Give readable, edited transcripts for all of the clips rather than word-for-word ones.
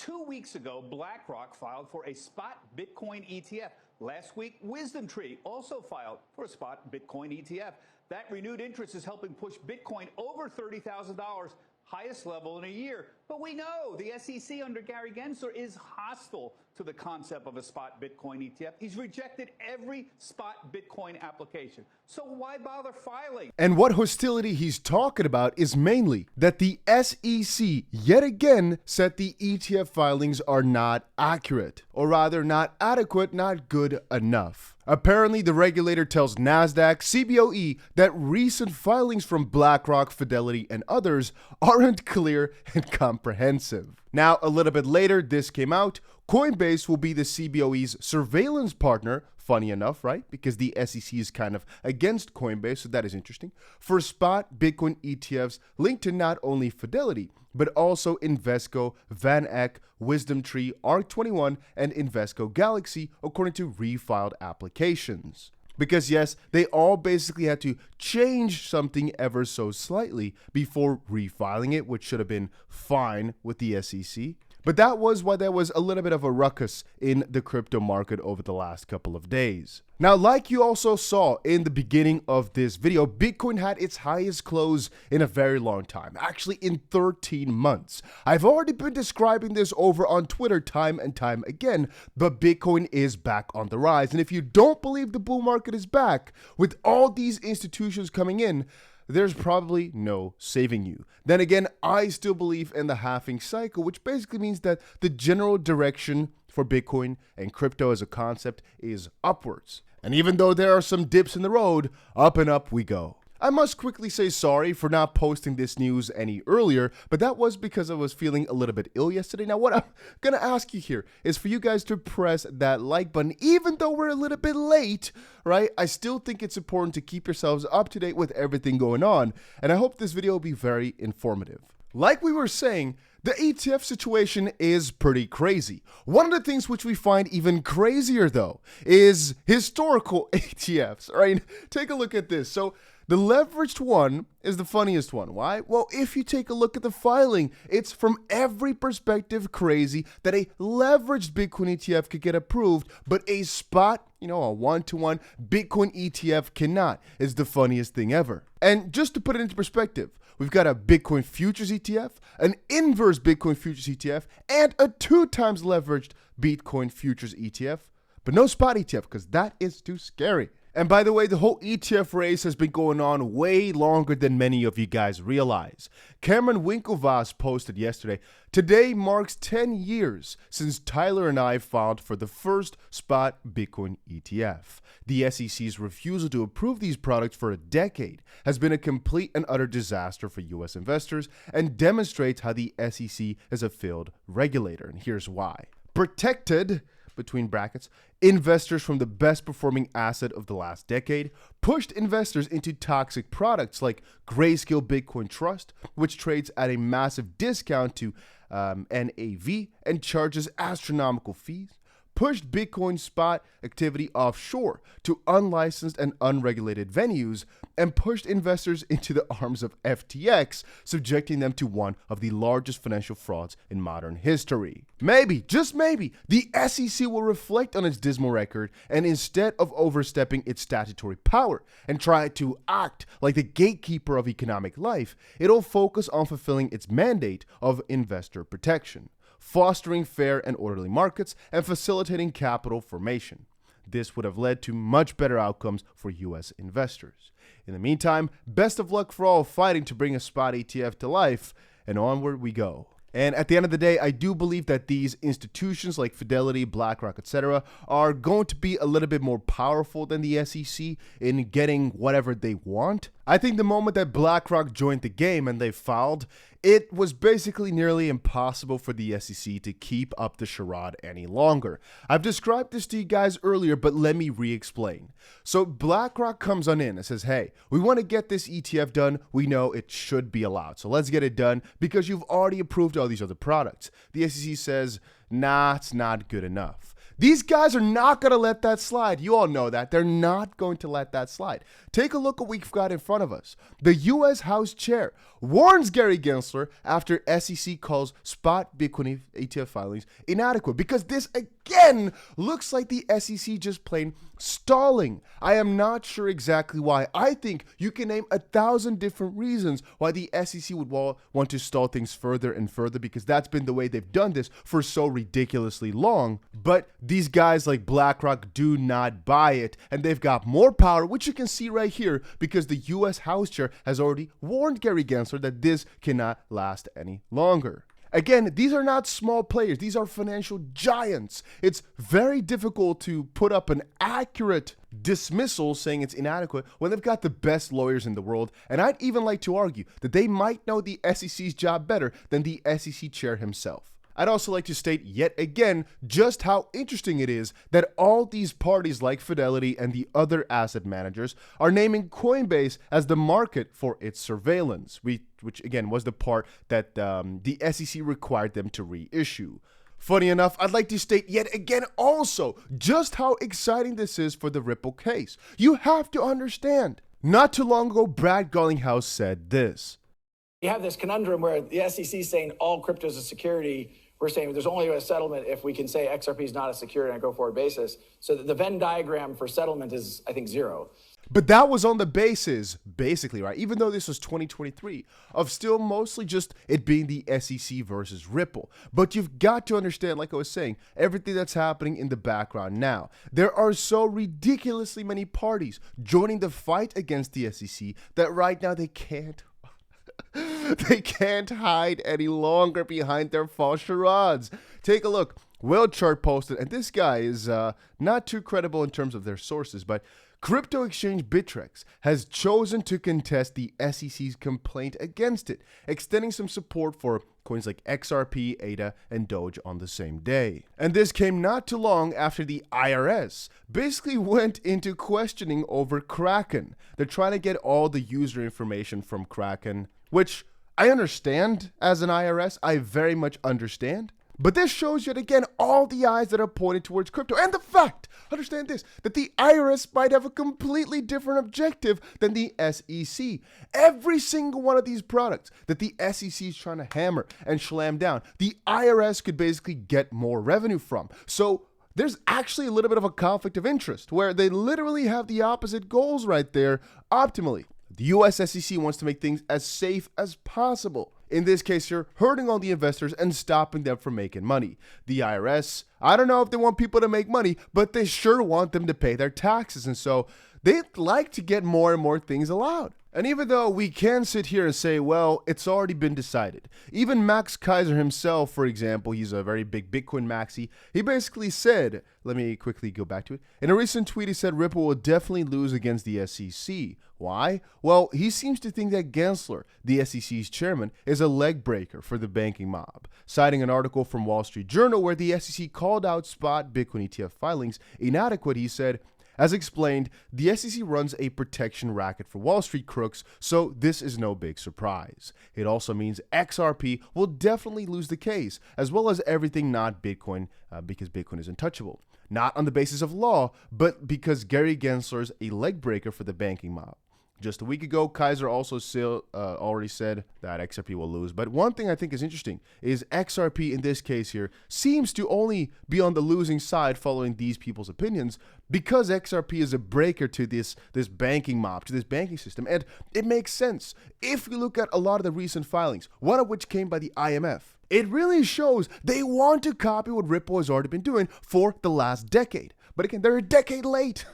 2 weeks ago, BlackRock filed for a spot Bitcoin ETF. Last week, WisdomTree also filed for a spot Bitcoin ETF. That renewed interest is helping push Bitcoin over $30,000, highest level in a year. But we know the SEC under Gary Gensler is hostile to the concept of a spot Bitcoin ETF. He's rejected every spot Bitcoin application. So why bother filing? And what hostility he's talking about is mainly that the SEC yet again said the ETF filings are not accurate, or rather not adequate, not good enough. Apparently, the regulator tells NASDAQ, CBOE that recent filings from BlackRock, Fidelity, and others aren't clear and comprehensive. Now, a little bit later, this came out. Coinbase will be the CBOE's surveillance partner. Funny enough, right? Because the SEC is kind of against Coinbase, so that is interesting. For spot Bitcoin ETFs linked to not only Fidelity, but also Invesco, Van Eck, WisdomTree, ARC21, and Invesco Galaxy, according to refiled applications. Because yes, they all basically had to change something ever so slightly before refiling it, which should have been fine with the SEC. But that was why there was a little bit of a ruckus in the crypto market over the last couple of days. Now, like you also saw in the beginning of this video, Bitcoin had its highest close in a very long time, actually in 13 months. I've already been describing this over on Twitter time and time again, but Bitcoin is back on the rise. And if you don't believe the bull market is back, with all these institutions coming in, there's probably no saving you. Then again, I still believe in the halving cycle, which basically means that the general direction for Bitcoin and crypto as a concept is upwards. And even though there are some dips in the road, up and up we go. I must quickly say sorry for not posting this news any earlier, but that was because I was feeling a little bit ill yesterday. Now, what I'm gonna ask you here is for you guys to press that like button, even though we're a little bit late, right? I still think it's important to keep yourselves up to date with everything going on, and I hope this video will be very informative. Like we were saying, the ETF situation is pretty crazy. One of the things which we find even crazier, though, is historical ETFs, right? Take a look at this. So the leveraged one is the funniest one. Why? Well, if you take a look at the filing, it's from every perspective crazy that a leveraged Bitcoin ETF could get approved, but a spot, a one-to-one Bitcoin ETF cannot. Is the funniest thing ever. And just to put it into perspective, we've got a Bitcoin futures ETF, an inverse Bitcoin futures ETF, and a 2 times leveraged Bitcoin futures ETF, but no spot ETF because that is too scary. And by the way, the whole ETF race has been going on way longer than many of you guys realize. Cameron Winklevoss posted yesterday, today marks 10 years since Tyler and I filed for the first spot Bitcoin ETF. The SEC's refusal to approve these products for a decade has been a complete and utter disaster for US investors and demonstrates how the SEC is a failed regulator. And here's why. Protected, between brackets, investors from the best performing asset of the last decade, pushed investors into toxic products like Grayscale Bitcoin Trust, which trades at a massive discount to NAV and charges astronomical fees, pushed Bitcoin spot activity offshore to unlicensed and unregulated venues, and pushed investors into the arms of FTX, subjecting them to one of the largest financial frauds in modern history. Maybe, just maybe, the SEC will reflect on its dismal record and instead of overstepping its statutory power and try to act like the gatekeeper of economic life, it'll focus on fulfilling its mandate of investor protection, fostering fair and orderly markets, and facilitating capital formation. This would have led to much better outcomes for US investors. In the meantime, best of luck for all fighting to bring a spot ETF to life, and onward we go. And at the end of the day, I do believe that these institutions like Fidelity, BlackRock, etc. are going to be a little bit more powerful than the SEC in getting whatever they want. I think the moment that BlackRock joined the game and they filed, it was basically nearly impossible for the SEC to keep up the charade any longer. I've described this to you guys earlier, but let me re-explain. So BlackRock comes on in and says, hey, we want to get this ETF done. We know it should be allowed. So let's get it done because you've already approved all these other products. The SEC says, nah, it's not good enough. These guys are not going to let that slide. You all know that. They're not going to let that slide. Take a look at what we've got in front of us. The U.S. House Chair warns Gary Gensler after SEC calls spot Bitcoin ETF filings inadequate, because this again looks like the SEC just plain stalling. I am not sure exactly why. I think you can name 1,000 different reasons why the SEC would want to stall things further and further, because that's been the way they've done this for so ridiculously long. But these guys like BlackRock do not buy it, and they've got more power, which you can see right here, because the U.S. House Chair has already warned Gary Gensler that this cannot last any longer. Again, these are not small players. These are financial giants. It's very difficult to put up an accurate dismissal saying it's inadequate when they've got the best lawyers in the world. And I'd even like to argue that they might know the SEC's job better than the SEC chair himself. I'd also like to state yet again just how interesting it is that all these parties like Fidelity and the other asset managers are naming Coinbase as the market for its surveillance, which again was the part that the SEC required them to reissue. Funny enough, I'd like to state yet again also just how exciting this is for the Ripple case. You have to understand. Not too long ago, Brad Garlinghouse said this. You have this conundrum where the SEC is saying all crypto is a security. We're saying there's only a settlement if we can say XRP is not a security on a go-forward basis. So the Venn diagram for settlement is, I think, 0. But that was on the basis, basically, right, even though this was 2023, of still mostly just it being the SEC versus Ripple. But you've got to understand, like I was saying, everything that's happening in the background now. There are so ridiculously many parties joining the fight against the SEC that right now they can't hide any longer behind their false charades. Take a look. Will Chart posted, and this guy is not too credible in terms of their sources, but crypto exchange Bittrex has chosen to contest the SEC's complaint against it, extending some support for coins like XRP, ADA, and Doge on the same day. And this came not too long after the IRS basically went into questioning over Kraken. They're trying to get all the user information from Kraken, which I understand as an IRS. I very much understand. But this shows yet again all the eyes that are pointed towards crypto. And the fact, understand this, that the IRS might have a completely different objective than the SEC. Every single one of these products that the SEC is trying to hammer and slam down, the IRS could basically get more revenue from. So there's actually a little bit of a conflict of interest where they literally have the opposite goals right there optimally. The US SEC wants to make things as safe as possible. In this case, you're hurting all the investors and stopping them from making money. The IRS, I don't know if they want people to make money, but they sure want them to pay their taxes. And so they'd like to get more and more things allowed. And even though we can sit here and say, well, it's already been decided. Even Max Keiser himself, for example, he's a very big Bitcoin maxi. He basically said, let me quickly go back to it. In a recent tweet, he said Ripple will definitely lose against the SEC. Why? Well, he seems to think that Gensler, the SEC's chairman, is a leg breaker for the banking mob. Citing an article from Wall Street Journal where the SEC called out spot Bitcoin ETF filings inadequate, he said, as explained, the SEC runs a protection racket for Wall Street crooks, so this is no big surprise. It also means XRP will definitely lose the case, as well as everything not Bitcoin, because Bitcoin is untouchable. Not on the basis of law, but because Gary Gensler's a leg breaker for the banking mob. Just a week ago, Keiser also already said that XRP will lose. But one thing I think is interesting is XRP in this case here seems to only be on the losing side following these people's opinions because XRP is a breaker to this banking mob, to this banking system. And it makes sense. If you look at a lot of the recent filings, one of which came by the IMF, it really shows they want to copy what Ripple has already been doing for the last decade. But again, they're a decade late.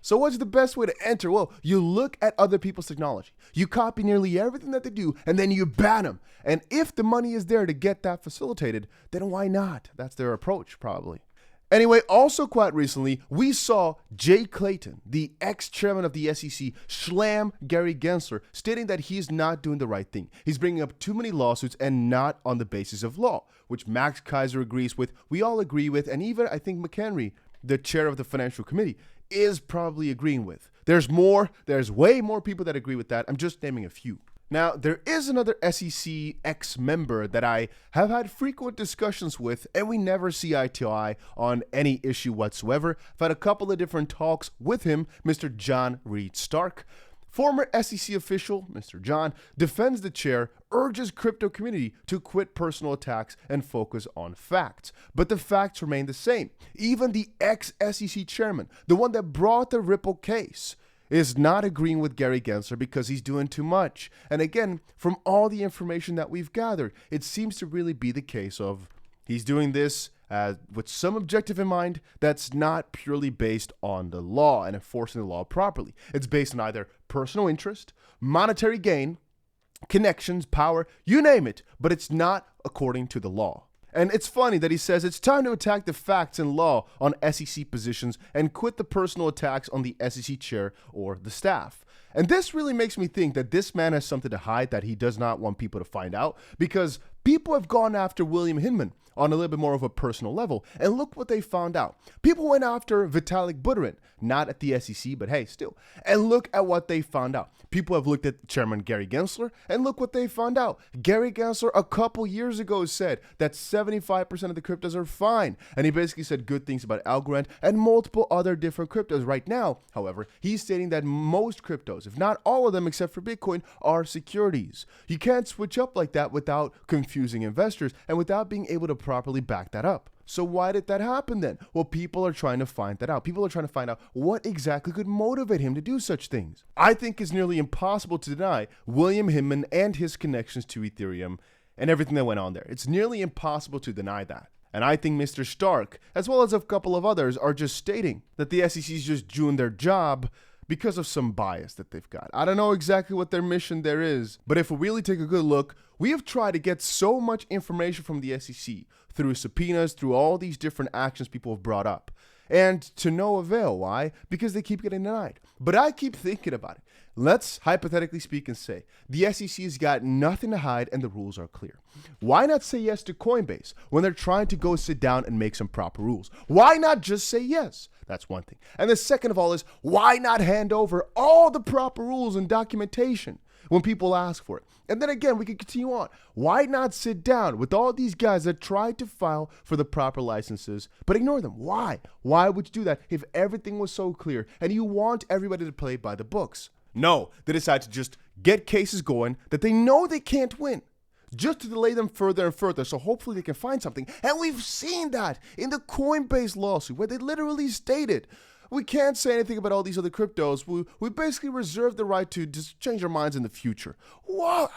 So what's the best way to enter? Well, you look at other people's technology. You copy nearly everything that they do, and then you ban them. And if the money is there to get that facilitated, then why not? That's their approach, probably. Anyway, also quite recently, we saw Jay Clayton, the ex-chairman of the SEC, slam Gary Gensler, stating that he's not doing the right thing. He's bringing up too many lawsuits and not on the basis of law, which Max Keiser agrees with, we all agree with, and even I think McHenry, the chair of the financial committee, is probably agreeing with. There's way more people that agree with that. I'm just naming a few. Now, there is another SEC ex-member that I have had frequent discussions with, and we never see eye to eye on any issue whatsoever. I've had a couple of different talks with him, Mr. John Reed Stark. Former SEC official, Mr. John, defends the chair, urges crypto community to quit personal attacks and focus on facts. But the facts remain the same. Even the ex-SEC chairman, the one that brought the Ripple case, is not agreeing with Gary Gensler because he's doing too much. And again, from all the information that we've gathered, it seems to really be the case of he's doing this with some objective in mind that's not purely based on the law and enforcing the law properly. It's based on either personal interest, monetary gain, connections, power, you name it, but it's not according to the law. And it's funny that he says it's time to attack the facts and law on SEC positions and quit the personal attacks on the SEC chair or the staff. And this really makes me think that this man has something to hide that he does not want people to find out, because people have gone after William Hinman on a little bit more of a personal level. And look what they found out. People went after Vitalik Buterin, not at the SEC, but hey, still. And look at what they found out. People have looked at Chairman Gary Gensler, and look what they found out. Gary Gensler a couple years ago said that 75% of the cryptos are fine. And he basically said good things about Algorand and multiple other different cryptos. Right now, however, he's stating that most cryptos, if not all of them except for Bitcoin, are securities. You can't switch up like that without confusing investors and without being able to properly back that up. So why did that happen then? Well, people are trying to find that out. People are trying to find out what exactly could motivate him to do such things. I think it's nearly impossible to deny William Hinman and his connections to Ethereum and everything that went on there. It's nearly impossible to deny that. And I think Mr. Stark, as well as a couple of others, are just stating that the SEC is just doing their job because of some bias that they've got. I don't know exactly what their mission there is, but if we really take a good look, we have tried to get so much information from the SEC through subpoenas, through all these different actions people have brought up. And to no avail. Why? Because they keep getting denied. But I keep thinking about it. Let's hypothetically speak and say the SEC has got nothing to hide and the rules are clear. Why not say yes to Coinbase when they're trying to go sit down and make some proper rules? Why not just say yes? That's one thing. And the second of all is, why not hand over all the proper rules and documentation when people ask for it? And then again, we can continue on. Why not sit down with all these guys that tried to file for the proper licenses, but ignore them? Why? Why would you do that if everything was so clear and you want everybody to play by the books? No, they decide to just get cases going that they know they can't win, just to delay them further and further, so hopefully they can find something. And we've seen that in the Coinbase lawsuit, where they literally stated, we can't say anything about all these other cryptos. We basically reserve the right to just change our minds in the future. What?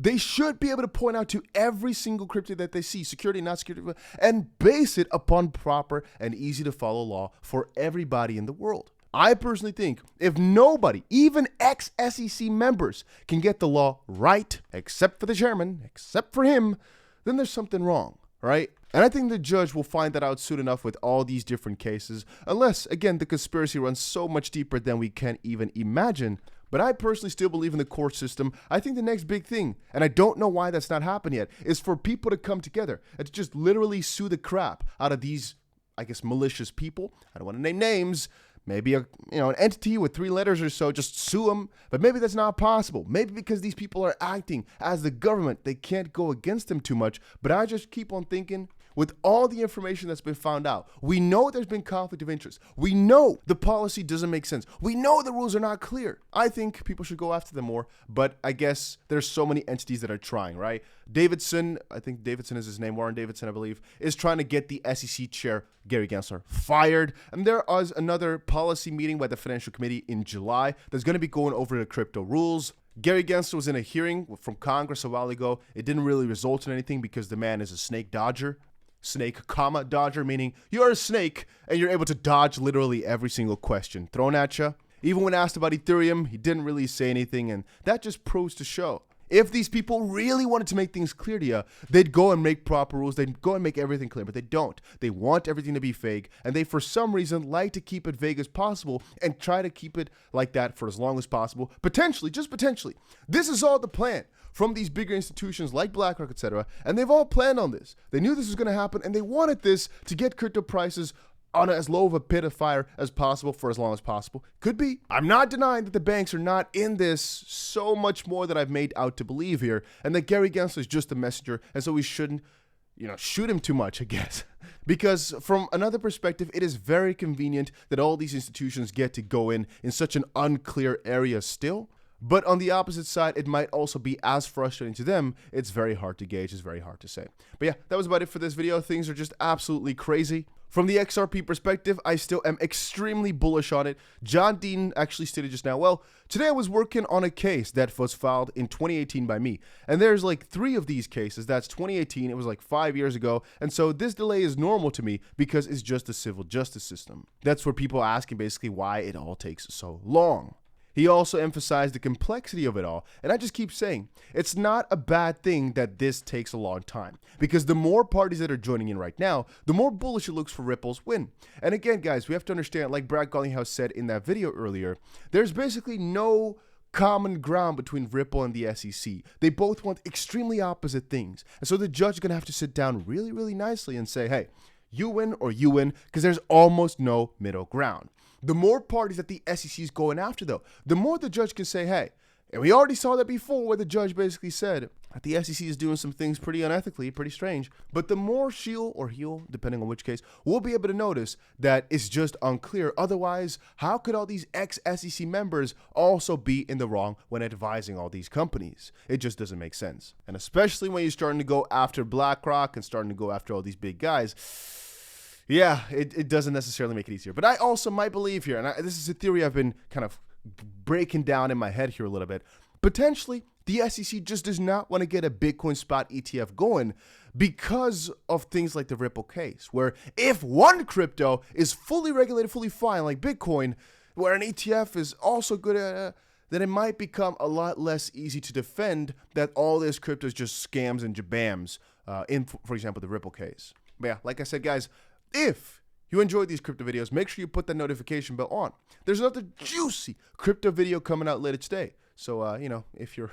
They should be able to point out to every single crypto that they see, security, not security, and base it upon proper and easy to follow law for everybody in the world. I personally think if nobody, even ex-SEC members, can get the law right, except for the chairman, except for him, then there's something wrong, right? And I think the judge will find that out soon enough with all these different cases, unless, again, the conspiracy runs so much deeper than we can even imagine. But I personally still believe in the court system. I think the next big thing, and I don't know why that's not happened yet, is for people to come together and to just literally sue the crap out of these, I guess, malicious people. I don't want to name names. Maybe an entity with 3 letters or so, just sue them. But maybe that's not possible. Maybe because these people are acting as the government, they can't go against them too much. But I just keep on thinking, with all the information that's been found out, we know there's been conflict of interest. We know the policy doesn't make sense. We know the rules are not clear. I think people should go after them more, but I guess there's so many entities that are trying, right? Davidson, I think Davidson is his name, Warren Davidson, I believe, is trying to get the SEC chair, Gary Gensler, fired. And there is another policy meeting by the Financial Committee in July that's going to be going over the crypto rules. Gary Gensler was in a hearing from Congress a while ago. It didn't really result in anything because the man is a snake dodger. Snake, comma, dodger, meaning you're a snake and you're able to dodge literally every single question thrown at you. Even when asked about Ethereum, he didn't really say anything, and that just proves to show. If these people really wanted to make things clear to you, they'd go and make proper rules. They'd go and make everything clear, but they don't. They want everything to be vague, and they, for some reason, like to keep it vague as possible and try to keep it like that for as long as possible. Potentially, just potentially. This is all the plan from these bigger institutions like BlackRock, etc., and they've all planned on this. They knew this was going to happen, and they wanted this to get crypto prices on as low of a pit of fire as possible for as long as possible. Could be. I'm not denying that the banks are not in this so much more than I've made out to believe here, and that Gary Gensler is just a messenger, and so we shouldn't, shoot him too much, I guess. Because from another perspective, it is very convenient that all these institutions get to go in such an unclear area still. But on the opposite side, it might also be as frustrating to them. It's very hard to gauge. It's very hard to say. But yeah, that was about it for this video. Things are just absolutely crazy. From the XRP perspective, I still am extremely bullish on it. John Dean actually stated just now, well, today I was working on a case that was filed in 2018 by me. And there's like 3 of these cases. That's 2018. It was like 5 years ago. And so this delay is normal to me because it's just the civil justice system. That's where people are asking basically why it all takes so long. He also emphasized the complexity of it all, and I just keep saying, it's not a bad thing that this takes a long time, because the more parties that are joining in right now, the more bullish it looks for Ripple's win. And again, guys, we have to understand, like Brad Garlinghouse said in that video earlier, there's basically no common ground between Ripple and the SEC. They both want extremely opposite things, and so the judge is going to have to sit down really, really nicely and say, hey, you win or you win, because there's almost no middle ground. The more parties that the SEC is going after, though, the more the judge can say, hey, and we already saw that before where the judge basically said that the SEC is doing some things pretty unethically, pretty strange, but the more she'll or he'll, depending on which case, we'll be able to notice that it's just unclear. Otherwise, how could all these ex-SEC members also be in the wrong when advising all these companies? It just doesn't make sense. And especially when you're starting to go after BlackRock and starting to go after all these big guys, yeah, it doesn't necessarily make it easier. But I also might believe here, and this is a theory I've been kind of breaking down in my head here a little bit, potentially the SEC just does not want to get a Bitcoin spot ETF going because of things like the Ripple case, where if one crypto is fully regulated, fully fine, like Bitcoin, where an ETF is also good at then it might become a lot less easy to defend that all this crypto is just scams and jabams in, for example, the Ripple case. But yeah, like I said, guys, if you enjoyed these crypto videos, make sure you put that notification bell on. There's another juicy crypto video coming out later today. So, if you're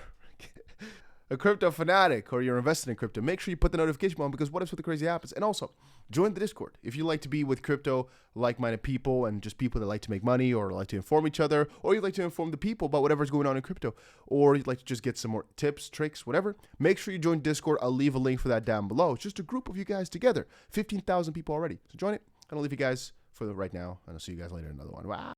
a crypto fanatic or you're invested in crypto, make sure you put the notification bell on, because what if something crazy happens? And also, join the Discord. If you like to be with crypto like-minded people and just people that like to make money or like to inform each other, or you'd like to inform the people about whatever's going on in crypto, or you'd like to just get some more tips, tricks, whatever, make sure you join Discord. I'll leave a link for that down below. It's just a group of you guys together. 15,000 people already. So join it. And I'll leave you guys for right now, and I'll see you guys later in another one. Wow.